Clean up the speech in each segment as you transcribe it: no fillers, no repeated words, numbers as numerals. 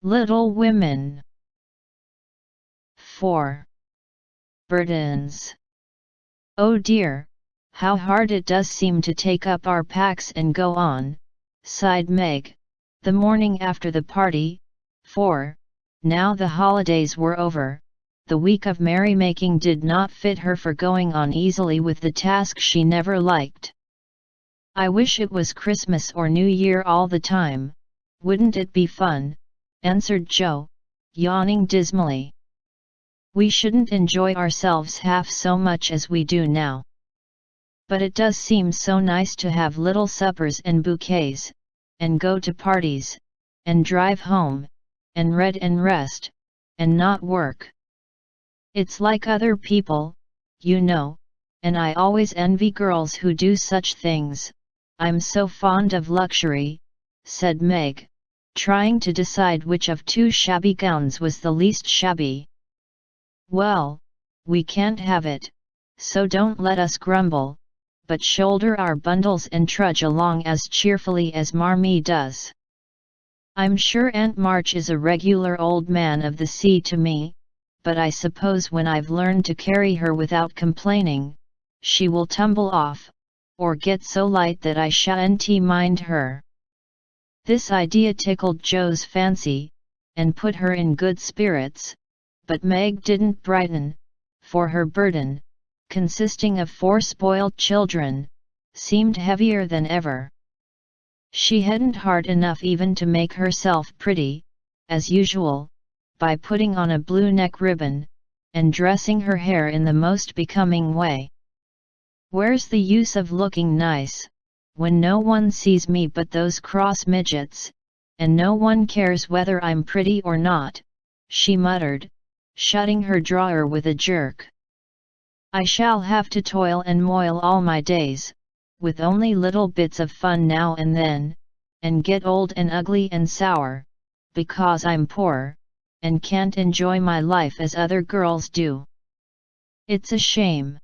Little Women. 4. Burdens. Oh dear, how hard it does seem to take up our packs and go on, sighed Meg, the morning after the party, for, now the holidays were over, the week of merrymaking did not fit her for going on easily with the task she never liked. I wish it was Christmas or New Year all the time, wouldn't it be fun, answered Joe, yawning dismally. We shouldn't enjoy ourselves half so much as we do now. But it does seem so nice to have little suppers and bouquets, and go to parties, and drive home, and read and rest, and not work. It's like other people, you know, and I always envy girls who do such things. I'm so fond of luxury, said Meg, trying to decide which of two shabby gowns was the least shabby. Well, we can't have it, so don't let us grumble, but shoulder our bundles and trudge along as cheerfully as Marmee does. I'm sure Aunt March is a regular old man of the sea to me, but I suppose when I've learned to carry her without complaining, she will tumble off, or get so light that I shan't mind her. This idea tickled Joe's fancy, and put her in good spirits, but Meg didn't brighten, for her burden, consisting of 4 spoiled children, seemed heavier than ever. She hadn't heart enough even to make herself pretty, as usual, by putting on a blue neck ribbon, and dressing her hair in the most becoming way. Where's the use of looking nice, when no one sees me but those cross midgets, and no one cares whether I'm pretty or not, she muttered, shutting her drawer with a jerk. I shall have to toil and moil all my days, with only little bits of fun now and then, and get old and ugly and sour, because I'm poor, and can't enjoy my life as other girls do. It's a shame.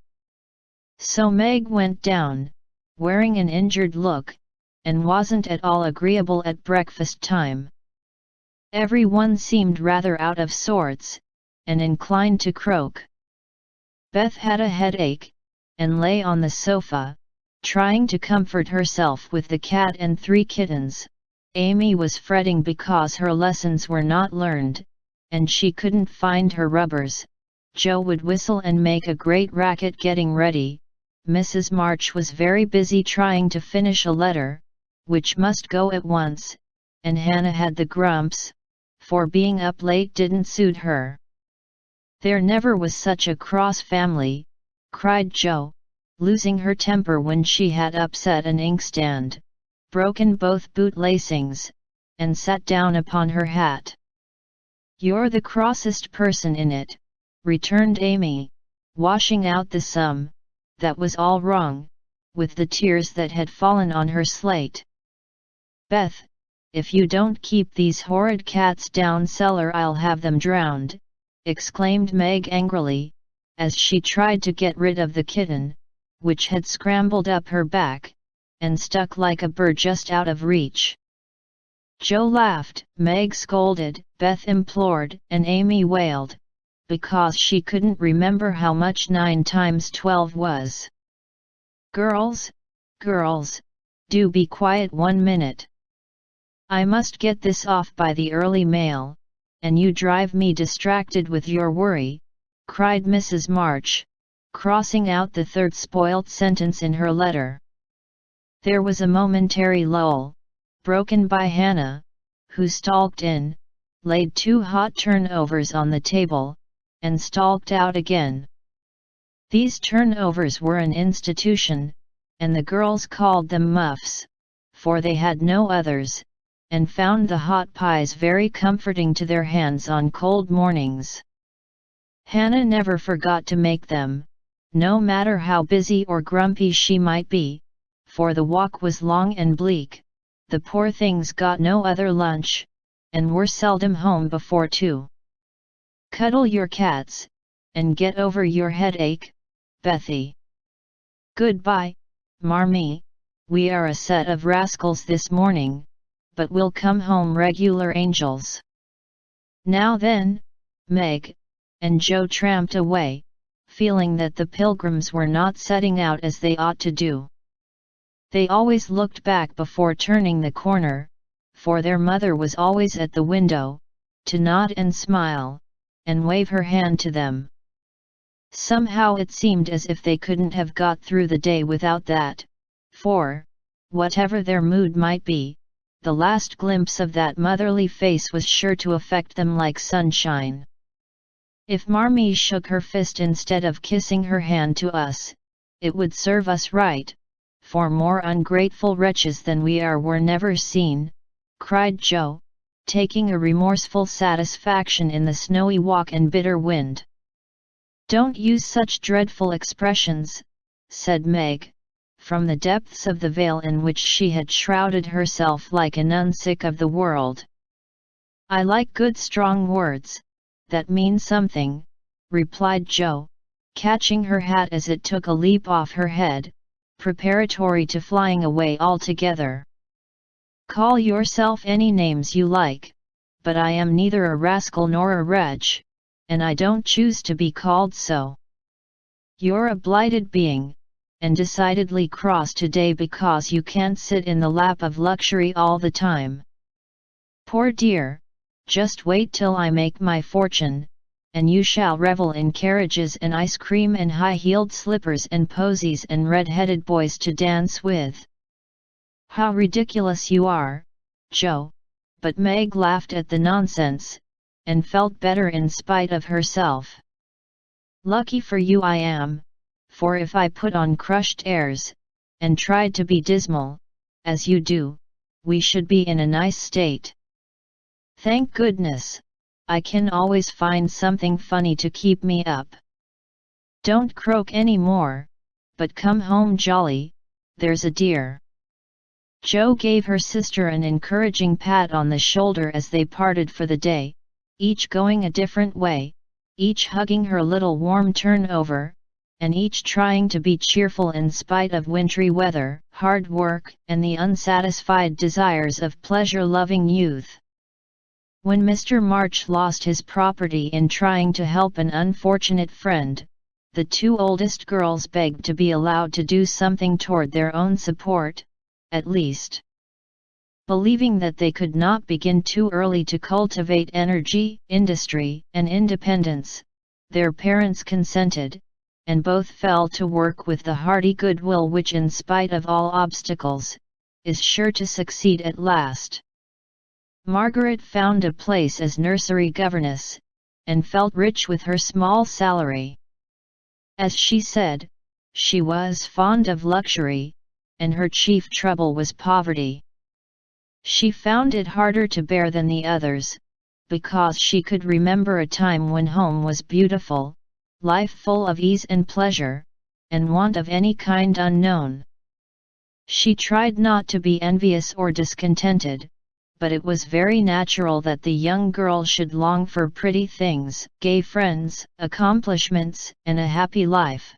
So Meg went down, wearing an injured look, and wasn't at all agreeable at breakfast time. Everyone seemed rather out of sorts, and inclined to croak. Beth had a headache, and lay on the sofa, trying to comfort herself with the cat and 3 kittens. Amy was fretting because her lessons were not learned, and she couldn't find her rubbers. Joe would whistle and make a great racket getting ready. Mrs. March was very busy trying to finish a letter, which must go at once, and Hannah had the grumps, for being up late didn't suit her. There never was such a cross family, cried Joe, losing her temper when she had upset an inkstand, broken both boot lacings, and sat down upon her hat. You're the crossest person in it, returned Amy, washing out the sum that was all wrong, with the tears that had fallen on her slate. Beth, if you don't keep these horrid cats down cellar I'll have them drowned, exclaimed Meg angrily, as she tried to get rid of the kitten, which had scrambled up her back, and stuck like a bird just out of reach. Joe laughed, Meg scolded, Beth implored, and Amy wailed, because she couldn't remember how much 9 times 12 was. Girls, do be quiet 1 minute. I must get this off by the early mail, and you drive me distracted with your worry, cried Mrs. March, crossing out the 3rd spoilt sentence in her letter. There was a momentary lull, broken by Hannah, who stalked in, laid 2 hot turnovers on the table, and stalked out again. These turnovers were an institution, and the girls called them muffs, for they had no others, and found the hot pies very comforting to their hands on cold mornings. Hannah never forgot to make them, no matter how busy or grumpy she might be, for the walk was long and bleak. The poor things got no other lunch, and were seldom home before 2. Cuddle your cats, and get over your headache, Bethy. Goodbye, Marmee, we are a set of rascals this morning, but we'll come home regular angels. Now then, Meg and Joe tramped away, feeling that the pilgrims were not setting out as they ought to do. They always looked back before turning the corner, for their mother was always at the window, to nod and smile, and wave her hand to them. Somehow it seemed as if they couldn't have got through the day without that, for, whatever their mood might be, the last glimpse of that motherly face was sure to affect them like sunshine. If Marmee shook her fist instead of kissing her hand to us, it would serve us right, for more ungrateful wretches than we are were never seen, cried Joe, taking a remorseful satisfaction in the snowy walk and bitter wind. Don't use such dreadful expressions, said Meg, from the depths of the veil in which she had shrouded herself like a nun sick of the world. I like good strong words, that mean something, replied Joe, catching her hat as it took a leap off her head, preparatory to flying away altogether. Call yourself any names you like, but I am neither a rascal nor a wretch, and I don't choose to be called so. You're a blighted being, and decidedly cross today because you can't sit in the lap of luxury all the time. Poor dear, just wait till I make my fortune, and you shall revel in carriages and ice cream and high-heeled slippers and posies and red-headed boys to dance with. How ridiculous you are, Joe, but Meg laughed at the nonsense, and felt better in spite of herself. Lucky for you I am, for if I put on crushed airs, and tried to be dismal, as you do, we should be in a nice state. Thank goodness, I can always find something funny to keep me up. Don't croak any more, but come home jolly, there's a dear. Joe gave her sister an encouraging pat on the shoulder as they parted for the day, each going a different way, each hugging her little warm turnover, and each trying to be cheerful in spite of wintry weather, hard work, and the unsatisfied desires of pleasure-loving youth. When Mr. March lost his property in trying to help an unfortunate friend, the two oldest girls begged to be allowed to do something toward their own support, at least. Believing that they could not begin too early to cultivate energy, industry, and independence, their parents consented, and both fell to work with the hearty goodwill which, in spite of all obstacles, is sure to succeed at last. Margaret found a place as nursery governess, and felt rich with her small salary. As she said, she was fond of luxury, and her chief trouble was poverty. She found it harder to bear than the others, because she could remember a time when home was beautiful, life full of ease and pleasure, and want of any kind unknown. She tried not to be envious or discontented, but it was very natural that the young girl should long for pretty things, gay friends, accomplishments, and a happy life.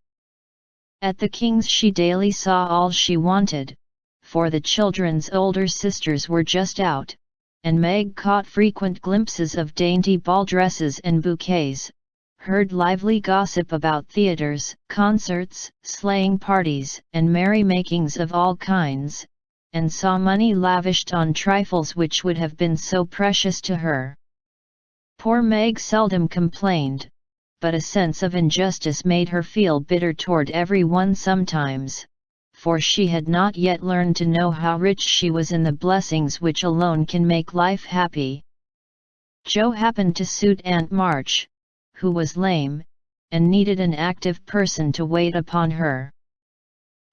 At the King's she daily saw all she wanted, for the children's older sisters were just out, and Meg caught frequent glimpses of dainty ball dresses and bouquets, heard lively gossip about theatres, concerts, sleighing parties, and merry-makings of all kinds, and saw money lavished on trifles which would have been so precious to her. Poor Meg seldom complained, but a sense of injustice made her feel bitter toward everyone sometimes, for she had not yet learned to know how rich she was in the blessings which alone can make life happy. Joe happened to suit Aunt March, who was lame, and needed an active person to wait upon her.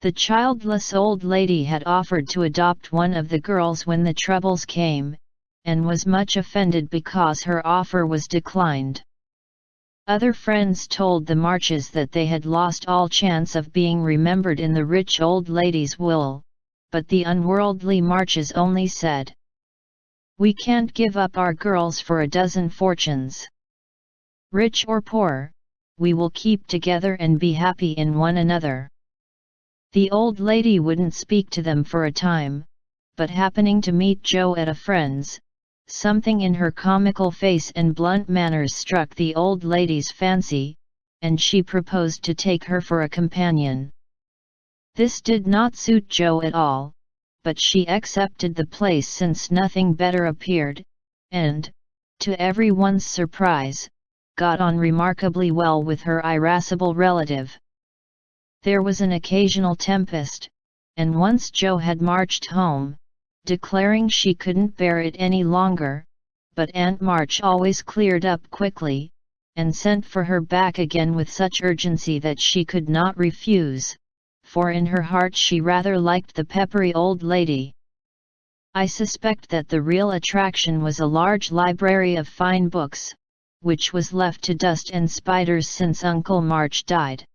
The childless old lady had offered to adopt one of the girls when the troubles came, and was much offended because her offer was declined. Other friends told the Marches that they had lost all chance of being remembered in the rich old lady's will, but the unworldly Marches only said, "We can't give up our girls for a dozen fortunes. Rich or poor, we will keep together and be happy in one another." The old lady wouldn't speak to them for a time, but happening to meet Joe at a friend's, something in her comical face and blunt manners struck the old lady's fancy, and she proposed to take her for a companion. This did not suit Jo at all, but she accepted the place since nothing better appeared, and, to everyone's surprise, got on remarkably well with her irascible relative. There was an occasional tempest, and once Jo had marched home, declaring she couldn't bear it any longer, but Aunt March always cleared up quickly, and sent for her back again with such urgency that she could not refuse, for in her heart she rather liked the peppery old lady. I suspect that the real attraction was a large library of fine books, which was left to dust and spiders since Uncle March died.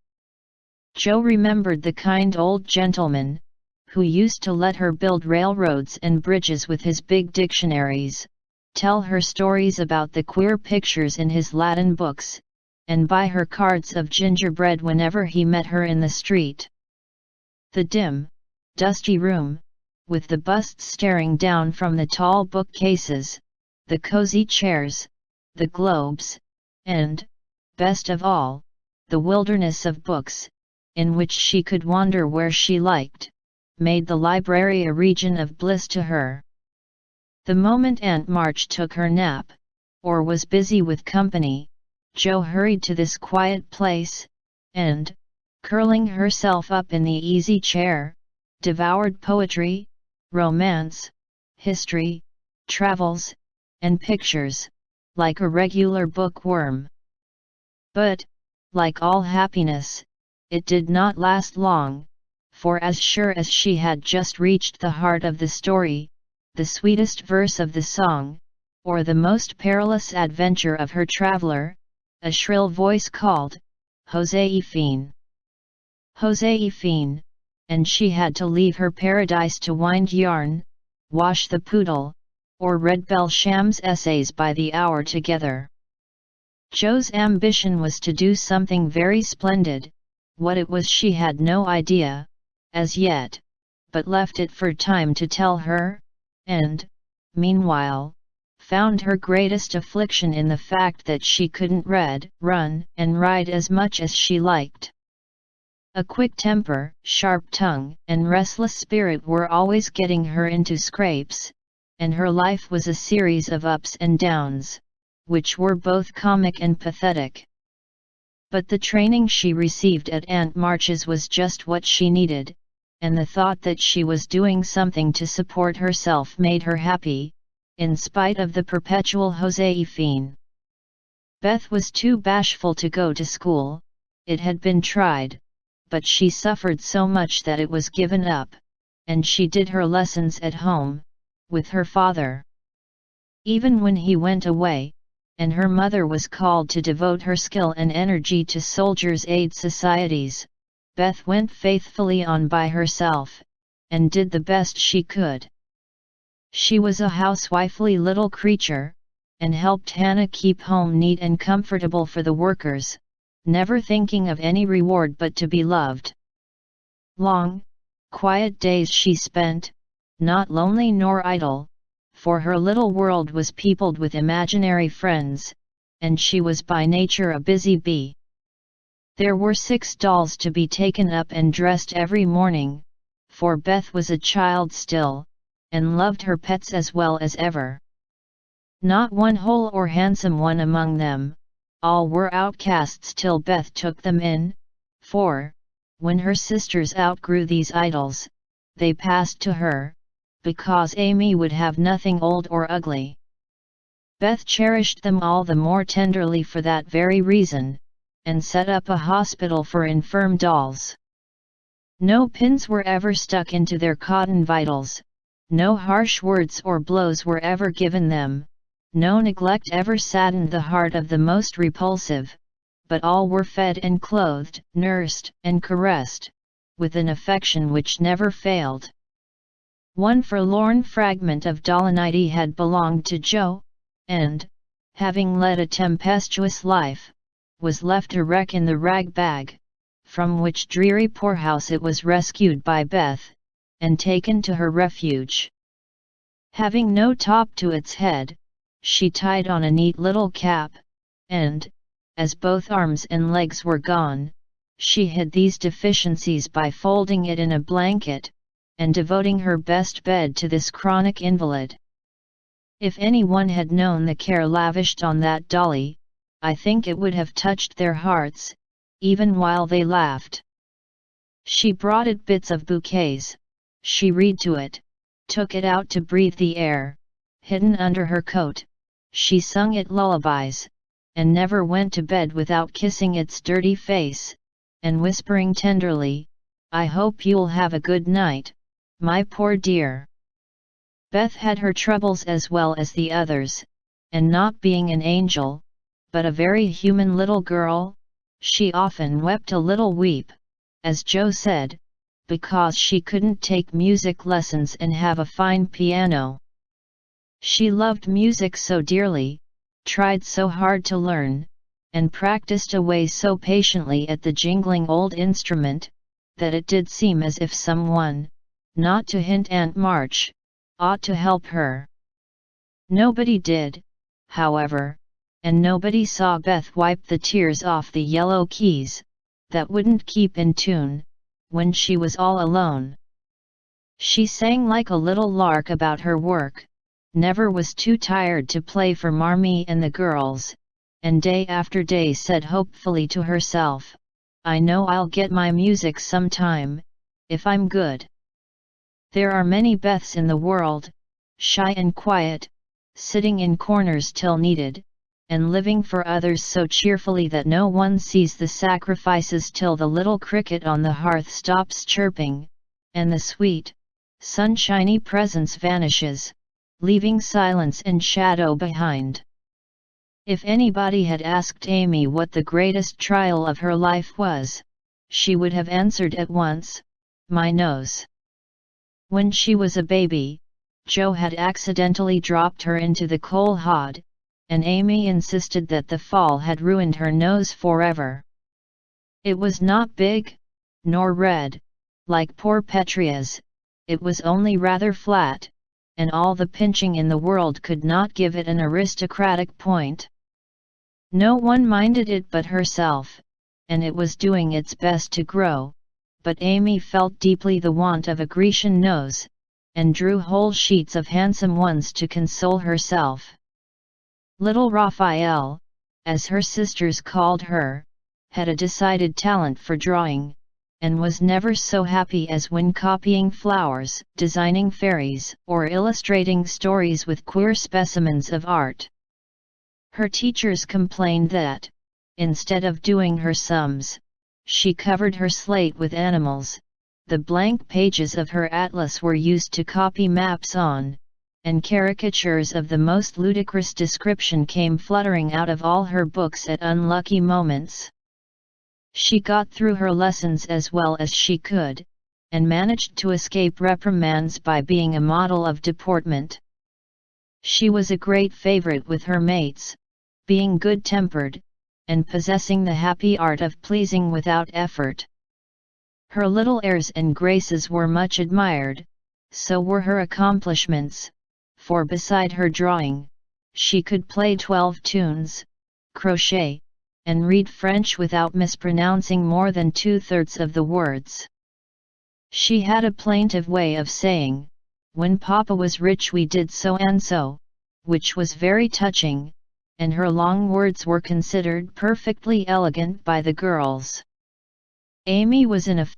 Jo remembered the kind old gentleman, who used to let her build railroads and bridges with his big dictionaries, tell her stories about the queer pictures in his Latin books, and buy her cards of gingerbread whenever he met her in the street. The dim, dusty room, with the busts staring down from the tall bookcases, the cozy chairs, the globes, and, best of all, the wilderness of books, in which she could wander where she liked, made the library a region of bliss to her. The moment Aunt March took her nap, or was busy with company, Jo hurried to this quiet place, and, curling herself up in the easy chair, devoured poetry, romance, history, travels, and pictures, like a regular bookworm. But, like all happiness, it did not last long, for as sure as she had just reached the heart of the story, the sweetest verse of the song, or the most perilous adventure of her traveler, a shrill voice called, "Josephine! Josephine!" and she had to leave her paradise to wind yarn, wash the poodle, or read Belsham's essays by the hour together. Jo's ambition was to do something very splendid. What it was she had no idea, as yet, but left it for time to tell her, and, meanwhile, found her greatest affliction in the fact that she couldn't read, run, and ride as much as she liked. A quick temper, sharp tongue, and restless spirit were always getting her into scrapes, and her life was a series of ups and downs, which were both comic and pathetic. But the training she received at Aunt March's was just what she needed, and the thought that she was doing something to support herself made her happy, in spite of the perpetual Josephine. Beth was too bashful to go to school. It had been tried, but she suffered so much that it was given up, and she did her lessons at home, with her father. Even when he went away, and her mother was called to devote her skill and energy to soldiers' aid societies, Beth went faithfully on by herself, and did the best she could. She was a housewifely little creature, and helped Hannah keep home neat and comfortable for the workers, never thinking of any reward but to be loved. Long, quiet days she spent, not lonely nor idle, for her little world was peopled with imaginary friends, and she was by nature a busy bee. There were 6 dolls to be taken up and dressed every morning, for Beth was a child still, and loved her pets as well as ever. Not one whole or handsome one among them, all were outcasts till Beth took them in, for, when her sisters outgrew these idols, they passed to her, because Amy would have nothing old or ugly. Beth cherished them all the more tenderly for that very reason, and set up a hospital for infirm dolls. No pins were ever stuck into their cotton vitals, no harsh words or blows were ever given them, no neglect ever saddened the heart of the most repulsive, but all were fed and clothed, nursed and caressed, with an affection which never failed. One forlorn fragment of dollanite had belonged to Jo, and, having led a tempestuous life, was left a wreck in the rag bag, from which dreary poorhouse it was rescued by Beth, and taken to her refuge. Having no top to its head, she tied on a neat little cap, and, as both arms and legs were gone, she hid these deficiencies by folding it in a blanket, and devoting her best bed to this chronic invalid. If anyone had known the care lavished on that dolly, I think it would have touched their hearts, even while they laughed. She brought it bits of bouquets, she read to it, took it out to breathe the air, hidden under her coat, she sung it lullabies, and never went to bed without kissing its dirty face, and whispering tenderly, "I hope you'll have a good night, my poor dear." Beth had her troubles as well as the others, and not being an angel, but a very human little girl, she often wept a little weep, as Joe said, because she couldn't take music lessons and have a fine piano. She loved music so dearly, tried so hard to learn, and practiced away so patiently at the jingling old instrument, that it did seem as if someone, not to hint Aunt March, ought to help her. Nobody did, however, and nobody saw Beth wipe the tears off the yellow keys, that wouldn't keep in tune, when she was all alone. She sang like a little lark about her work, never was too tired to play for Marmee and the girls, and day after day said hopefully to herself, "I know I'll get my music sometime, if I'm good." There are many Beths in the world, shy and quiet, sitting in corners till needed, and living for others so cheerfully that no one sees the sacrifices till the little cricket on the hearth stops chirping, and the sweet, sunshiny presence vanishes, leaving silence and shadow behind. If anybody had asked Amy what the greatest trial of her life was, she would have answered at once, "My nose." When she was a baby, Joe had accidentally dropped her into the coal hod, and Amy insisted that the fall had ruined her nose forever. It was not big, nor red, like poor Petria's, it was only rather flat, and all the pinching in the world could not give it an aristocratic point. No one minded it but herself, and it was doing its best to grow, but Amy felt deeply the want of a Grecian nose, and drew whole sheets of handsome ones to console herself. Little Raphael, as her sisters called her, had a decided talent for drawing, and was never so happy as when copying flowers, designing fairies, or illustrating stories with queer specimens of art. Her teachers complained that, instead of doing her sums, she covered her slate with animals, the blank pages of her atlas were used to copy maps on, and caricatures of the most ludicrous description came fluttering out of all her books at unlucky moments. She got through her lessons as well as she could, and managed to escape reprimands by being a model of deportment. She was a great favorite with her mates, being good-tempered, and possessing the happy art of pleasing without effort. Her little airs and graces were much admired, so were her accomplishments, for beside her drawing, she could play 12 tunes, crochet, and read French without mispronouncing more than 2/3 of the words. She had a plaintive way of saying, "When Papa was rich we did so and so," which was very touching, and her long words were considered perfectly elegant by the girls. Amy was in a